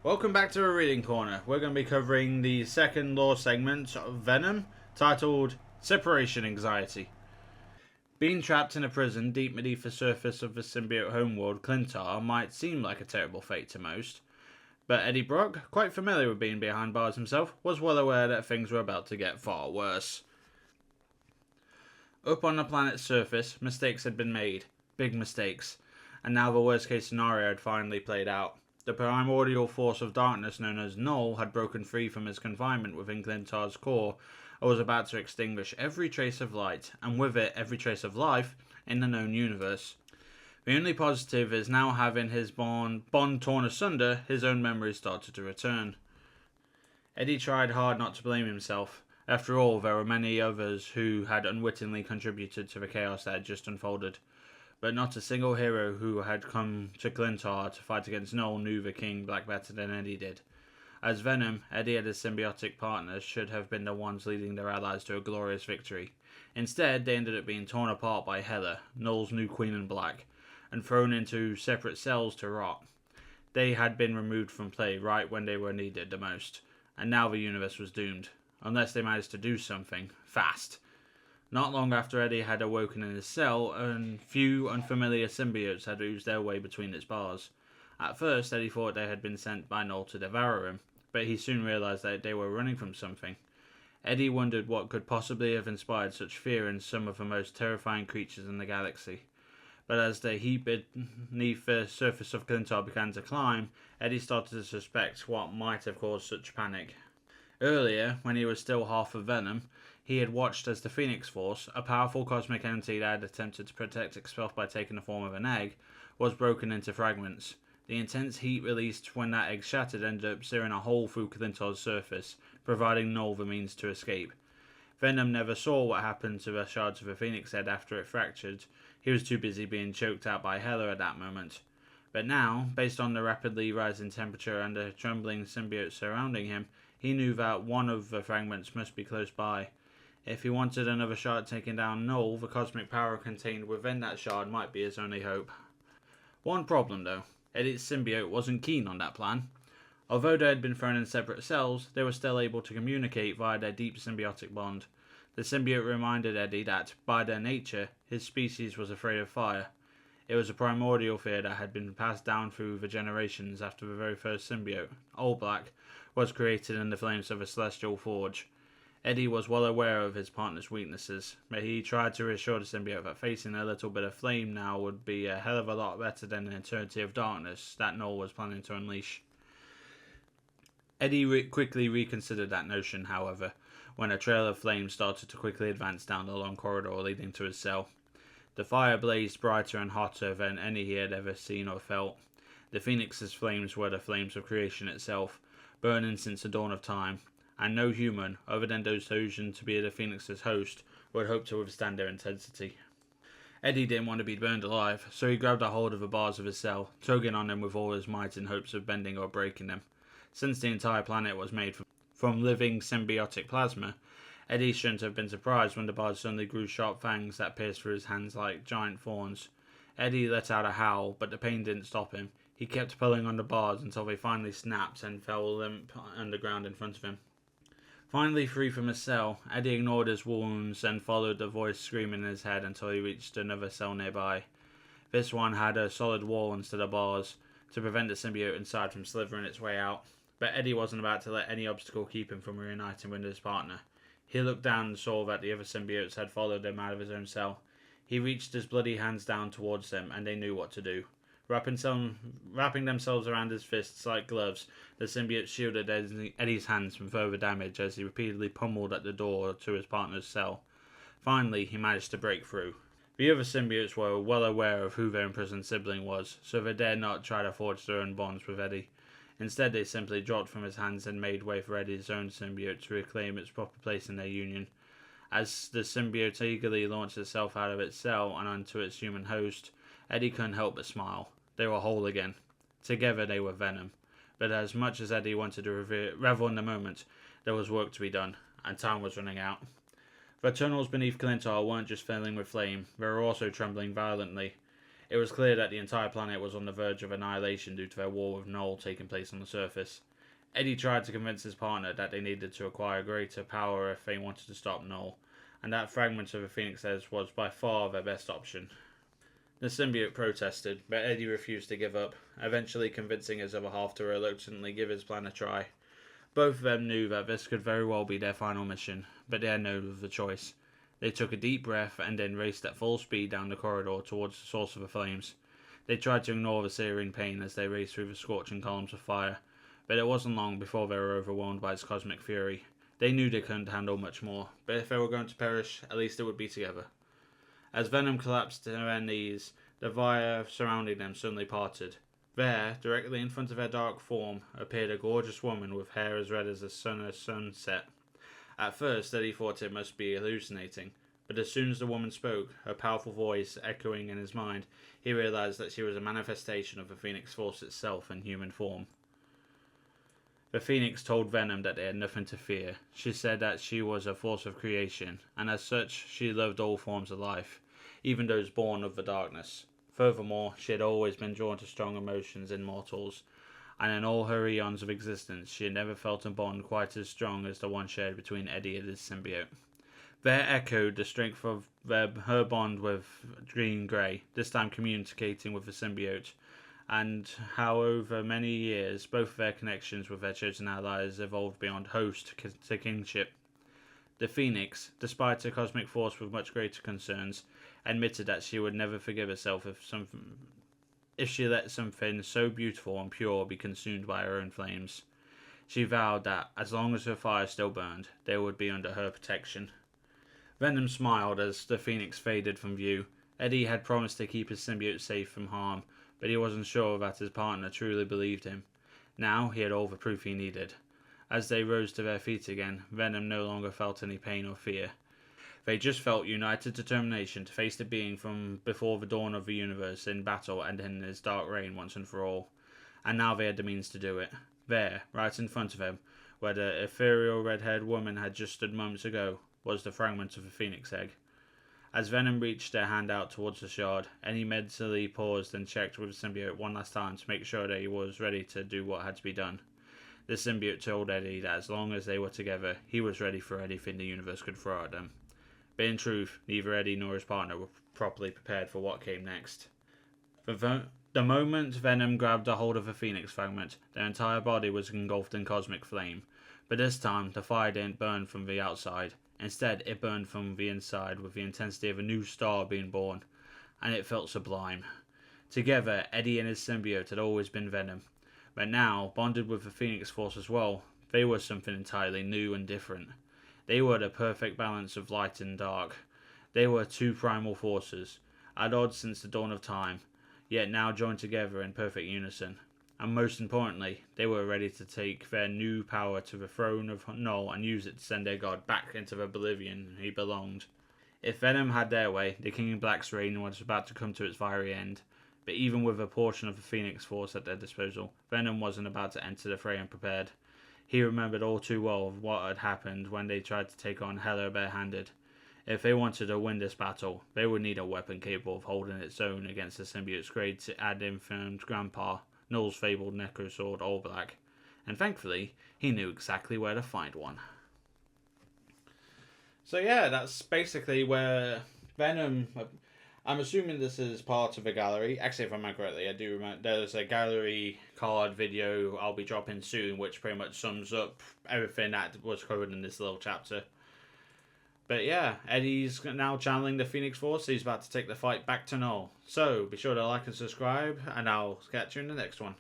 Welcome back to a reading corner. We're going to be covering the second lore segment of Venom, titled Separation Anxiety. Being trapped in a prison deep beneath the surface of the symbiote homeworld Clintar might seem like a terrible fate to most, but Eddie Brock, quite familiar with being behind bars himself, was well aware that things were about to get far worse. Up on the planet's surface, mistakes had been made. Big mistakes. And now the worst case scenario had finally played out. The primordial force of darkness known as Null had broken free from his confinement within Clintar's core and was about to extinguish every trace of light, and with it every trace of life, in the known universe. The only positive is now having his bond torn asunder, his own memories started to return. Eddie tried hard not to blame himself. After all, there were many others who had unwittingly contributed to the chaos that had just unfolded. But not a single hero who had come to Clintar to fight against Null knew the King Black better than Eddie did. As Venom, Eddie and his symbiotic partners should have been the ones leading their allies to a glorious victory. Instead, they ended up being torn apart by Hela, Null's new Queen in Black, and thrown into separate cells to rot. They had been removed from play right when they were needed the most, and now the universe was doomed, unless they managed to do something fast. Not long after Eddie had awoken in his cell, a few unfamiliar symbiotes had oozed their way between its bars. At first, Eddie thought they had been sent by Null to devour him, but he soon realized that they were running from something. Eddie wondered what could possibly have inspired such fear in some of the most terrifying creatures in the galaxy. But as the heat beneath the surface of Clintar began to climb, Eddie started to suspect what might have caused such panic. Earlier, when he was still half of Venom, he had watched as the Phoenix Force, a powerful cosmic entity that had attempted to protect itself by taking the form of an egg, was broken into fragments. The intense heat released when that egg shattered ended up searing a hole through Clintar's surface, providing Null the means to escape. Venom never saw what happened to the shards of the Phoenix head after it fractured. He was too busy being choked out by Hela at that moment. But now, based on the rapidly rising temperature and the trembling symbiote surrounding him, he knew that one of the fragments must be close by. If he wanted another shard taking down Null, the cosmic power contained within that shard might be his only hope. One problem though, Eddie's symbiote wasn't keen on that plan. Although they had been thrown in separate cells, they were still able to communicate via their deep symbiotic bond. The symbiote reminded Eddie that, by their nature, his species was afraid of fire. It was a primordial fear that had been passed down through the generations after the very first symbiote, Old Black, was created in the flames of a celestial forge. Eddie was well aware of his partner's weaknesses, but he tried to reassure the symbiote that facing a little bit of flame now would be a hell of a lot better than an eternity of darkness that Null was planning to unleash. Eddie quickly reconsidered that notion, however, when a trail of flame started to quickly advance down the long corridor leading to his cell. The fire blazed brighter and hotter than any he had ever seen or felt. The Phoenix's flames were the flames of creation itself, burning since the dawn of time, and no human, other than those chosen to be the Phoenix's host, would hope to withstand their intensity. Eddie didn't want to be burned alive, so he grabbed a hold of the bars of his cell, tugging on them with all his might in hopes of bending or breaking them. Since the entire planet was made from living symbiotic plasma, Eddie shouldn't have been surprised when the bars suddenly grew sharp fangs that pierced through his hands like giant thorns. Eddie let out a howl, but the pain didn't stop him. He kept pulling on the bars until they finally snapped and fell limp underground in front of him. Finally free from his cell, Eddie ignored his wounds and followed the voice screaming in his head until he reached another cell nearby. This one had a solid wall instead of bars, to prevent the symbiote inside from slithering its way out. But Eddie wasn't about to let any obstacle keep him from reuniting with his partner. He looked down and saw that the other symbiotes had followed him out of his own cell. He reached his bloody hands down towards them, and they knew what to do. Wrapping themselves around his fists like gloves, the symbiotes shielded Eddie's hands from further damage as he repeatedly pummeled at the door to his partner's cell. Finally, he managed to break through. The other symbiotes were well aware of who their imprisoned sibling was, so they dared not try to forge their own bonds with Eddie. Instead, they simply dropped from his hands and made way for Eddie's own symbiote to reclaim its proper place in their union. As the symbiote eagerly launched itself out of its cell and onto its human host, Eddie couldn't help but smile. They were whole again. Together they were Venom. But as much as Eddie wanted to revel in the moment, there was work to be done, and time was running out. The tunnels beneath Clintar weren't just filling with flame, they were also trembling violently. It was clear that the entire planet was on the verge of annihilation due to their war with Null taking place on the surface. Eddie tried to convince his partner that they needed to acquire greater power if they wanted to stop Null, and that fragment of the Phoenix Edge was by far their best option. The symbiote protested, but Eddie refused to give up, eventually convincing his other half to reluctantly give his plan a try. Both of them knew that this could very well be their final mission, but they had no other choice. They took a deep breath and then raced at full speed down the corridor towards the source of the flames. They tried to ignore the searing pain as they raced through the scorching columns of fire, but it wasn't long before they were overwhelmed by its cosmic fury. They knew they couldn't handle much more, but if they were going to perish, at least it would be together. As Venom collapsed to their knees, the wire surrounding them suddenly parted. There, directly in front of their dark form, appeared a gorgeous woman with hair as red as the sun at sunset. At first, Eddie thought it must be hallucinating, but as soon as the woman spoke, her powerful voice echoing in his mind, he realized that she was a manifestation of the Phoenix Force itself in human form. The Phoenix told Venom that they had nothing to fear. She said that she was a force of creation, and as such, she loved all forms of life, even those born of the darkness. Furthermore, she had always been drawn to strong emotions in mortals, and in all her eons of existence, she had never felt a bond quite as strong as the one shared between Eddie and his symbiote. There echoed the strength of her bond with Green Grey, this time communicating with the symbiote, and how over many years both of their connections with their chosen allies evolved beyond host to kingship. The Phoenix, despite a cosmic force with much greater concerns, admitted that she would never forgive herself if she let something so beautiful and pure be consumed by her own flames. She vowed that, as long as her fire still burned, they would be under her protection. Venom smiled as the Phoenix faded from view. Eddie had promised to keep his symbiote safe from harm, but he wasn't sure that his partner truly believed him. Now he had all the proof he needed. As they rose to their feet again, Venom no longer felt any pain or fear. They just felt united determination to face the being from before the dawn of the universe in battle and in his dark reign once and for all. And now they had the means to do it. There, right in front of him, where the ethereal red-haired woman had just stood moments ago, was the fragment of the Phoenix egg. As Venom reached their hand out towards the shard, Eddie mentally paused and checked with the symbiote one last time to make sure that he was ready to do what had to be done. The symbiote told Eddie that as long as they were together, he was ready for anything the universe could throw at them. But in truth, neither Eddie nor his partner were properly prepared for what came next. The moment Venom grabbed a hold of the Phoenix fragment, their entire body was engulfed in cosmic flame. But this time, the fire didn't burn from the outside. Instead, it burned from the inside with the intensity of a new star being born, and it felt sublime. Together, Eddie and his symbiote had always been Venom, but now, bonded with the Phoenix Force as well, they were something entirely new and different. They were the perfect balance of light and dark. They were two primal forces, at odds since the dawn of time, yet now joined together in perfect unison. And most importantly, they were ready to take their new power to the throne of Null and use it to send their god back into the oblivion he belonged. If Venom had their way, the King in Black's reign was about to come to its fiery end. But even with a portion of the Phoenix Force at their disposal, Venom wasn't about to enter the fray unprepared. He remembered all too well what had happened when they tried to take on Hela barehanded. If they wanted to win this battle, they would need a weapon capable of holding its own against the symbiote's great ad-infirmed grandpa, Null's fabled Necrosword All Black, and thankfully, he knew exactly where to find one. So yeah, that's basically where Venom... I'm assuming this is part of a gallery. Actually, if I remember correctly, I do remember there's a gallery card video I'll be dropping soon, which pretty much sums up everything that was covered in this little chapter. But yeah, Eddie's now channeling the Phoenix Force. He's about to take the fight back to Null. So be sure to like and subscribe, and I'll catch you in the next one.